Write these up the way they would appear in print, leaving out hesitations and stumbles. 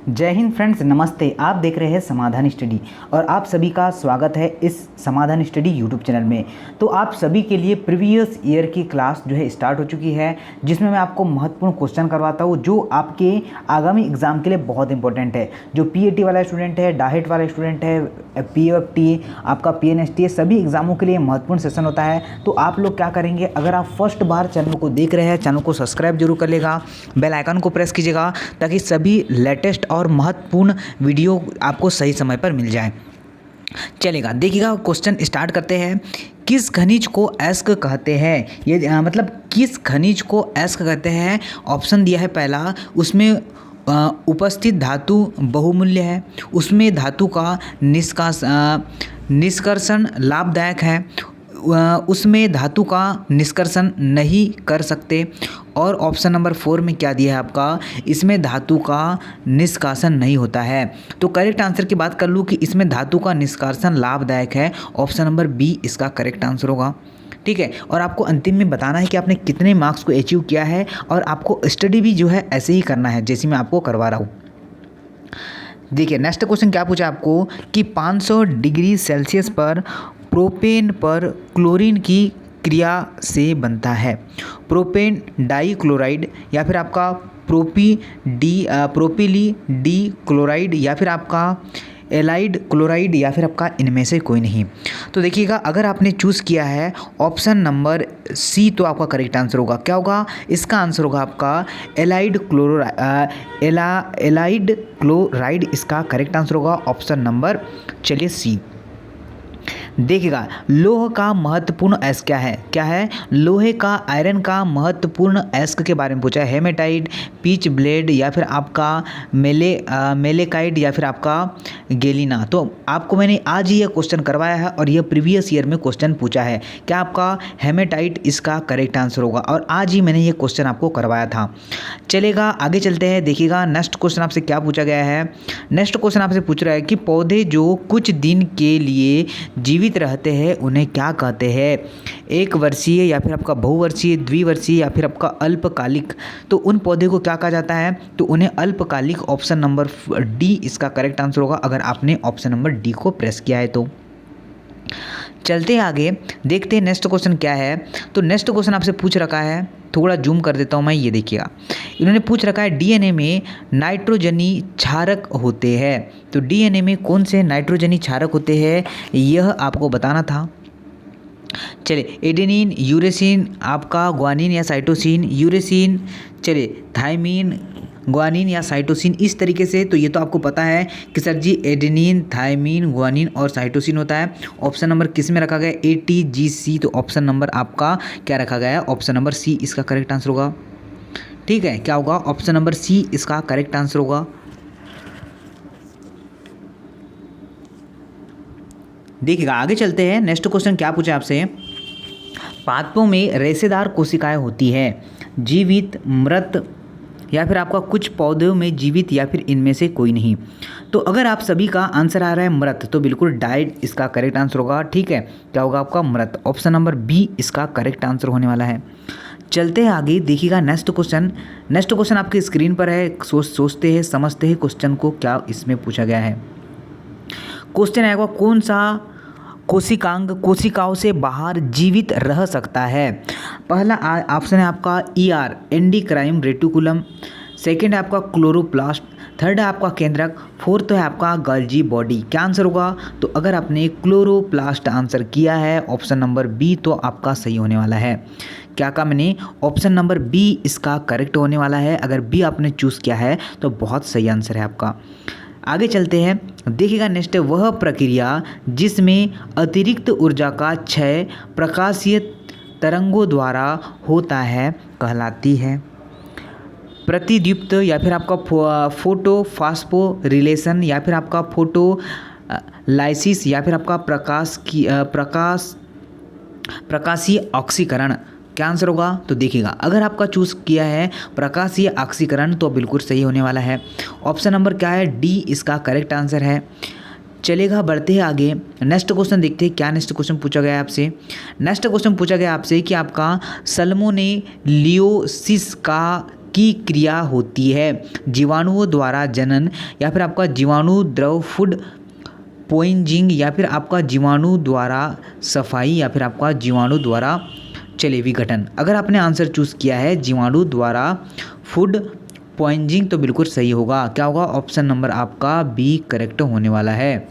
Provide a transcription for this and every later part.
जय हिंद फ्रेंड्स, नमस्ते। आप देख रहे हैं समाधान स्टडी और आप सभी का स्वागत है इस समाधान स्टडी यूट्यूब चैनल में। तो आप सभी के लिए प्रीवियस ईयर की क्लास जो है स्टार्ट हो चुकी है, जिसमें मैं आपको महत्वपूर्ण क्वेश्चन करवाता हूँ जो आपके आगामी एग्जाम के लिए बहुत इंपॉर्टेंट है। जो पीएटी वाला स्टूडेंट है, डाइट वाला स्टूडेंट है, पीएफटी, आपका पीएनएसटी, सभी एग्जामों के लिए महत्वपूर्ण सेशन होता है। तो आप लोग क्या करेंगे, अगर आप फर्स्ट बार चैनल को देख रहे हैं, चैनल को सब्सक्राइब जरूर कर लेगा, बेल आइकन को प्रेस कीजिएगा ताकि सभी लेटेस्ट और महत्वपूर्ण वीडियो आपको सही समय पर मिल जाए। चलेगा, देखिएगा, क्वेश्चन स्टार्ट करते हैं। किस खनिज को एस्क कहते हैं? ये मतलब किस खनिज को एस्क कहते हैं? ऑप्शन दिया है पहला, उसमें उपस्थित धातु बहुमूल्य है, उसमें धातु का निष्कर्षण लाभदायक है, उसमें धातु का निष्कर्षण नहीं कर सकते, और ऑप्शन नंबर 4 में क्या दिया है आपका, इसमें धातु का निष्कासन नहीं होता है। तो करेक्ट आंसर की बात कर लूँ कि इसमें धातु का निष्कासन लाभदायक है, ऑप्शन नंबर बी इसका करेक्ट आंसर होगा। ठीक है, और आपको अंतिम में बताना है कि आपने कितने मार्क्स को अचीव किया है, और आपको स्टडी भी जो है ऐसे ही करना है जैसे मैं आपको करवा रहा हूँ। देखिए, नेक्स्ट क्वेश्चन क्या पूछा आपको कि 500 डिग्री सेल्सियस पर प्रोपेन पर क्लोरीन की क्रिया से बनता है। प्रोपेन डाइक्लोराइड, या फिर आपका प्रोपिली डी क्लोराइड, या फिर आपका एलाइड क्लोराइड, या फिर आपका इनमें से कोई नहीं। तो देखिएगा, अगर आपने चूज़ किया है ऑप्शन नंबर सी तो आपका करेक्ट आंसर होगा। क्या होगा? इसका आंसर होगा आपका एलाइड क्लोराइड इसका करेक्ट आंसर होगा, ऑप्शन नंबर चलिए सी। देखिएगा, लोह का महत्वपूर्ण अयस्क क्या है? लोहे का, आयरन का महत्वपूर्ण अयस्क के बारे में पूछा है। हेमेटाइट, पीच ब्लेड, या फिर आपका मेलेकाइट, या फिर आपका गेलिना। तो आपको मैंने आज ही यह क्वेश्चन करवाया है और यह प्रीवियस ईयर में क्वेश्चन पूछा है। क्या आपका हेमेटाइट इसका करेक्ट आंसर होगा, और आज ही मैंने ये क्वेश्चन आपको करवाया था। चलेगा, आगे चलते हैं। देखिएगा, नेक्स्ट क्वेश्चन आपसे क्या पूछा गया है। नेक्स्ट क्वेश्चन आपसे पूछ रहा है कि पौधे जो कुछ दिन के लिए जीवित रहते हैं उन्हें क्या कहते हैं? एक वर्षीय, या फिर आपका बहुवर्षीय, द्विवर्षीय, या फिर आपका अल्पकालिक। तो उन पौधे को क्या कहा जाता है? तो उन्हें अल्पकालिक, ऑप्शन नंबर डी इसका करेक्ट आंसर होगा, अगर आपने ऑप्शन नंबर डी को प्रेस किया है तो। चलते हैं आगे, देखते हैं नेक्स्ट क्वेश्चन क्या है। तो नेक्स्ट क्वेश्चन आपसे पूछ रखा है, थोड़ा जूम कर देता हूँ मैं, ये देखिएगा। इन्होंने पूछ रखा है डीएनए में नाइट्रोजनी क्षारक होते हैं। तो डीएनए में कौन से नाइट्रोजनी क्षारक होते हैं, यह आपको बताना था। चलिए, एडेनिन, यूरेसिन, आपका ग्वानिन या साइटोसिन, यूरेसिन, चलिए थाइमिन, ग्वानिन या साइटोसिन, इस तरीके से। तो ये तो आपको पता है कि सर जी एडेनिन, थाइमिन, ग्वानिन और साइटोसिन होता है। ऑप्शन नंबर किस में रखा गया? ATGC। तो ऑप्शन नंबर आपका क्या रखा गया है? ऑप्शन नंबर सी इसका करेक्ट आंसर होगा। ठीक है, क्या होगा? ऑप्शन नंबर सी इसका करेक्ट आंसर होगा। देखिएगा, आगे चलते हैं। नेक्स्ट क्वेश्चन क्या पूछा आपसे। पादपों में रेशेदार कोशिकाएं होती है, जीवित, मृत, या फिर आपका कुछ पौधों में जीवित, या फिर इनमें से कोई नहीं। तो अगर आप सभी का आंसर आ रहा है मृत, तो बिल्कुल डाइट इसका करेक्ट आंसर होगा। ठीक है, क्या होगा आपका? मृत, ऑप्शन नंबर बी इसका करेक्ट आंसर होने वाला है। चलते हैं आगे, देखिएगा नेक्स्ट क्वेश्चन। नेक्स्ट क्वेश्चन आपकी स्क्रीन पर है, सोचते हैं, समझते हैं क्वेश्चन को, क्या इसमें पूछा गया है। क्वेश्चन आएगा, कौन सा कोशिकांग कोशिकाओं से बाहर जीवित रह सकता है? पहला ऑप्शन है आपका ER एंडोक्राइन रेटिकुलम, सेकंड है आपका क्लोरोप्लास्ट, थर्ड है आपका केंद्रक, फोर्थ है आपका गल्जी बॉडी। क्या आंसर होगा? तो अगर आपने क्लोरोप्लास्ट आंसर किया है, ऑप्शन नंबर बी, तो आपका सही होने वाला है। क्या कहा मैंने? ऑप्शन नंबर बी इसका करेक्ट होने वाला है। अगर बी आपने चूज़ किया है तो बहुत सही आंसर है आपका। आगे चलते हैं, देखिएगा नेक्स्ट, वह प्रक्रिया जिसमें अतिरिक्त ऊर्जा का क्षय प्रकाशीय तरंगों द्वारा होता है कहलाती है? प्रतिदीप्त, या फिर आपका फोटो फास्फोरिलेशन, या फिर आपका फोटो लाइसिस, या फिर आपका प्रकाशीय ऑक्सीकरण। क्या आंसर होगा? तो देखिएगा, अगर आपका चूज़ किया है प्रकाशीय ऑक्सीकरण तो बिल्कुल सही होने वाला है। ऑप्शन नंबर क्या है? डी इसका करेक्ट आंसर है। चलेगा, बढ़ते हैं आगे। नेक्स्ट क्वेश्चन देखते हैं, क्या नेक्स्ट क्वेश्चन पूछा गया है आपसे। नेक्स्ट क्वेश्चन पूछा गया आपसे कि आपका सल्मोनेलियोसिस का की क्रिया होती है? जीवाणुओं द्वारा जनन, या फिर आपका जीवाणु द्रव फूड पॉइजनिंग, या फिर आपका जीवाणु द्वारा सफाई, या फिर आपका जीवाणु द्वारा चलिए विघटन। अगर आपने आंसर चूज़ किया है जीवाणु द्वारा फूड पॉइजनिंग तो बिल्कुल सही होगा। क्या होगा? ऑप्शन नंबर आपका बी करेक्ट होने वाला है।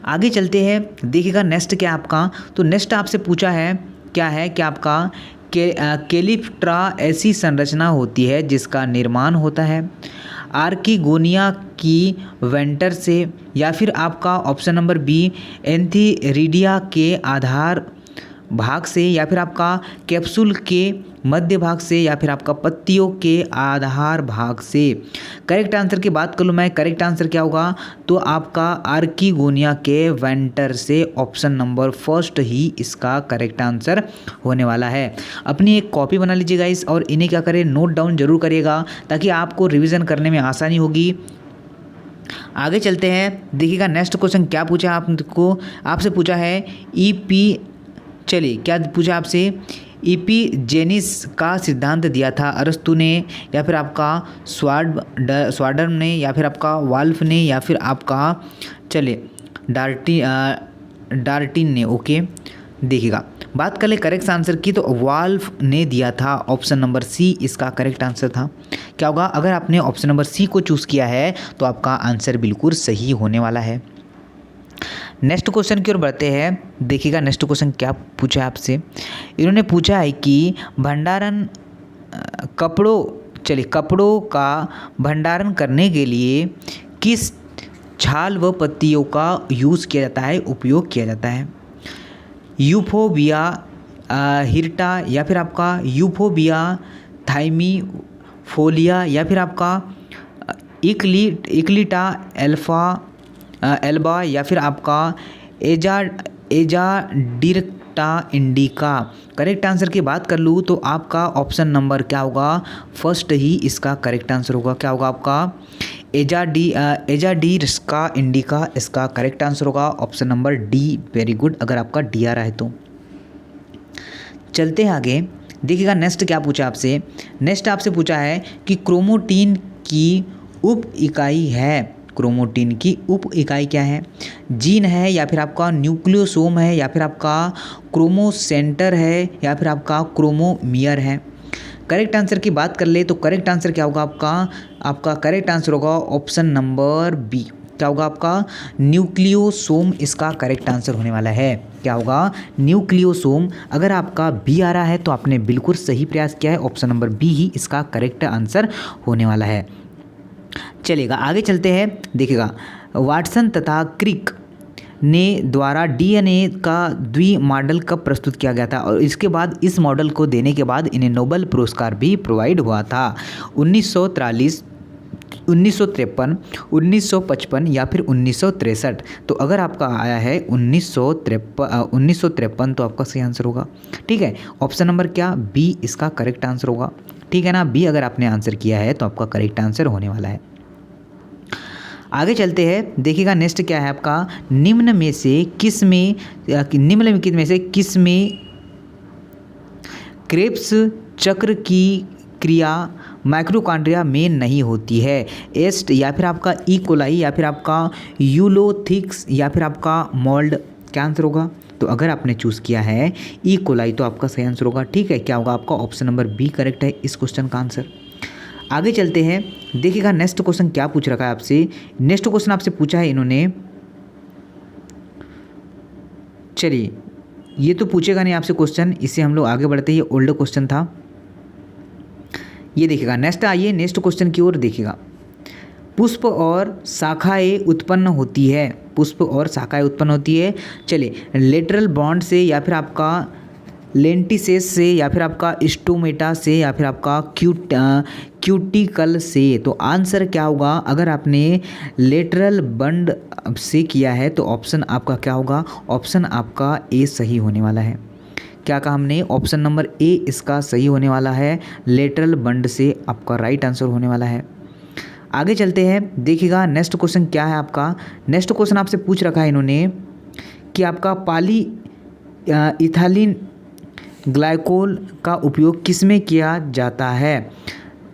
आगे चलते हैं, देखिएगा नेक्स्ट क्या आपका, तो नेक्स्ट आपसे पूछा है क्या है कि आपका कैलिप्ट्रा ऐसी संरचना होती है जिसका निर्माण होता है आर्किगोनिया की वेंटर से, या फिर आपका ऑप्शन नंबर बी एंथीरिडिया के आधार भाग से, या फिर आपका कैप्सूल के मध्य भाग से, या फिर आपका पत्तियों के आधार भाग से। करेक्ट आंसर की बात कर लूँ मैं, करेक्ट आंसर क्या होगा? तो आपका आर्किगोनिया के वेंटर से, ऑप्शन नंबर फर्स्ट ही इसका करेक्ट आंसर होने वाला है। अपनी एक कॉपी बना लीजिएगा इस, और इन्हें क्या करें, नोट डाउन जरूर करिएगा ताकि आपको रिविज़न करने में आसानी होगी। आगे चलते हैं, देखिएगा नेक्स्ट क्वेश्चन क्या पूछा आपको, आपसे पूछा है चलिए क्या पूछा आपसे, इपीजेनिस का सिद्धांत दिया था अरस्तु ने, या फिर आपका स्वाडर्म ने, या फिर आपका वाल्फ ने, या फिर आपका चलिए डार्टिन ने। ओके, देखिएगा बात कर ले करेक्ट आंसर की, तो वाल्फ ने दिया था, ऑप्शन नंबर सी इसका करेक्ट आंसर था। क्या होगा? अगर आपने ऑप्शन नंबर सी को चूज़ किया है तो आपका आंसर बिल्कुल सही होने वाला है। नेक्स्ट क्वेश्चन की ओर बढ़ते हैं, देखिएगा नेक्स्ट क्वेश्चन क्या पूछा है आपसे। इन्होंने पूछा है कि भंडारण कपड़ों का भंडारण करने के लिए किस छाल व पत्तियों का यूज़ किया जाता है, उपयोग किया जाता है? यूफोबिया हिर्टा, या फिर आपका यूफोबिया थाइमीफोलिया, या फिर आपका इक्लिटा एल्बा, या फिर आपका एजाडिरक्टा इंडिका। करेक्ट आंसर की बात कर लूँ तो आपका ऑप्शन नंबर क्या होगा? फर्स्ट ही इसका करेक्ट आंसर होगा। क्या होगा आपका? एजाडिरक्टा इंडिका इसका करेक्ट आंसर होगा, option number D. Very good, अगर आपका डी आ रहा है तो। चलते हैं आगे, देखिएगा नेक्स्ट क्या पूछा आपसे। नेक्स्ट आपसे पूछा है कि क्रोमोटीन की उप इकाई है, क्रोमोटीन की उप इकाई क्या है? जीन है, या फिर आपका न्यूक्लियोसोम है, या फिर आपका क्रोमोसेंटर है, या फिर आपका क्रोमोमियर है? करेक्ट आंसर की बात कर ले तो करेक्ट आंसर क्या होगा आपका करेक्ट आंसर होगा ऑप्शन नंबर बी। क्या होगा आपका? न्यूक्लियोसोम इसका करेक्ट आंसर होने वाला है। क्या होगा? न्यूक्लियोसोम। अगर आपका बी आ रहा है तो आपने बिल्कुल सही प्रयास किया है, ऑप्शन नंबर बी ही इसका करेक्ट आंसर होने वाला है। चलेगा आगे चलते हैं, देखिएगा वाटसन तथा क्रिक ने द्वारा डीएनए का द्विमॉडल कब प्रस्तुत किया गया था, और इसके बाद इस मॉडल को देने के बाद इन्हें नोबेल पुरस्कार भी प्रोवाइड हुआ था। 1943, 1953, 1955 या फिर 1963। तो अगर आपका आया है 1953 तो आपका सही आंसर होगा। ठीक है, ऑप्शन नंबर क्या? बी इसका करेक्ट आंसर होगा। ठीक है ना, बी अगर आपने आंसर किया है तो आपका करेक्ट आंसर होने वाला है। आगे चलते हैं, देखिएगा नेक्स्ट क्या है आपका, निम्नलिखित में से किस में क्रेब्स चक्र की क्रिया माइक्रोकांड्रिया में नहीं होती है? एस्ट, या फिर आपका ई कोलाई, या फिर आपका यूलोथिक्स, या फिर आपका मोल्ड? क्या आंसर होगा? तो अगर आपने चूज़ किया है ई कोलाई तो आपका सही आंसर होगा। ठीक है, क्या होगा आपका? ऑप्शन नंबर बी करेक्ट है इस क्वेश्चन का आंसर। आगे चलते हैं, देखिएगा नेक्स्ट क्वेश्चन क्या पूछ रखा है आपसे। नेक्स्ट क्वेश्चन आपसे पूछा है इन्होंने, चलिए ये तो पूछेगा नहीं आपसे क्वेश्चन, इससे हम लोग आगे बढ़ते हैं। ये ओल्ड क्वेश्चन था, ये देखिएगा नेक्स्ट। आइए नेक्स्ट क्वेश्चन की ओर देखिएगा। पुष्प और शाखाएं उत्पन्न होती है, पुष्प और शाखाएं उत्पन्न होती है, चलिए लेटरल बॉन्ड से, या फिर आपका लेंटिसेस से, या फिर आपका स्टोमेटा से, या फिर आपका क्यूटिकल से? तो आंसर क्या होगा? अगर आपने लेटरल बंड से किया है तो ऑप्शन आपका क्या होगा? ऑप्शन आपका ए सही होने वाला है। क्या कहा हमने? ऑप्शन नंबर ए इसका सही होने वाला है, लेटरल बंड से आपका राइट आंसर होने वाला है। आगे चलते हैं, देखिएगा नेक्स्ट क्वेश्चन क्या है आपका। नेक्स्ट क्वेश्चन आपसे पूछ रखा है इन्होंने कि आपका पॉली इथाइलिन ग्लाइकोल का उपयोग किस में किया जाता है?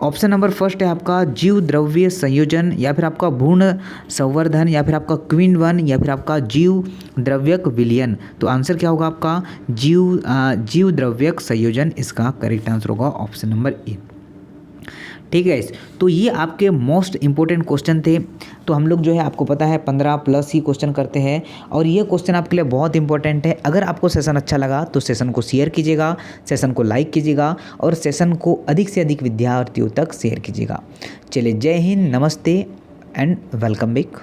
ऑप्शन नंबर फर्स्ट है आपका जीव द्रव्य संयोजन, या फिर आपका भ्रूण संवर्धन, या फिर आपका क्वीन वन, या फिर आपका जीव द्रव्यक विलयन। तो आंसर क्या होगा आपका जीव द्रव्यक संयोजन इसका करेक्ट आंसर होगा ऑप्शन नंबर ए। ठीक है, तो ये आपके मोस्ट इंपॉर्टेंट क्वेश्चन थे। तो हम लोग जो है आपको पता है 15+ ही क्वेश्चन करते हैं और ये क्वेश्चन आपके लिए बहुत इंपॉर्टेंट है। अगर आपको सेशन अच्छा लगा तो सेशन को शेयर कीजिएगा, सेशन को लाइक कीजिएगा और सेशन को अधिक से अधिक विद्यार्थियों तक शेयर कीजिएगा। चलिए, जय हिंद, नमस्ते एंड वेलकम बैक।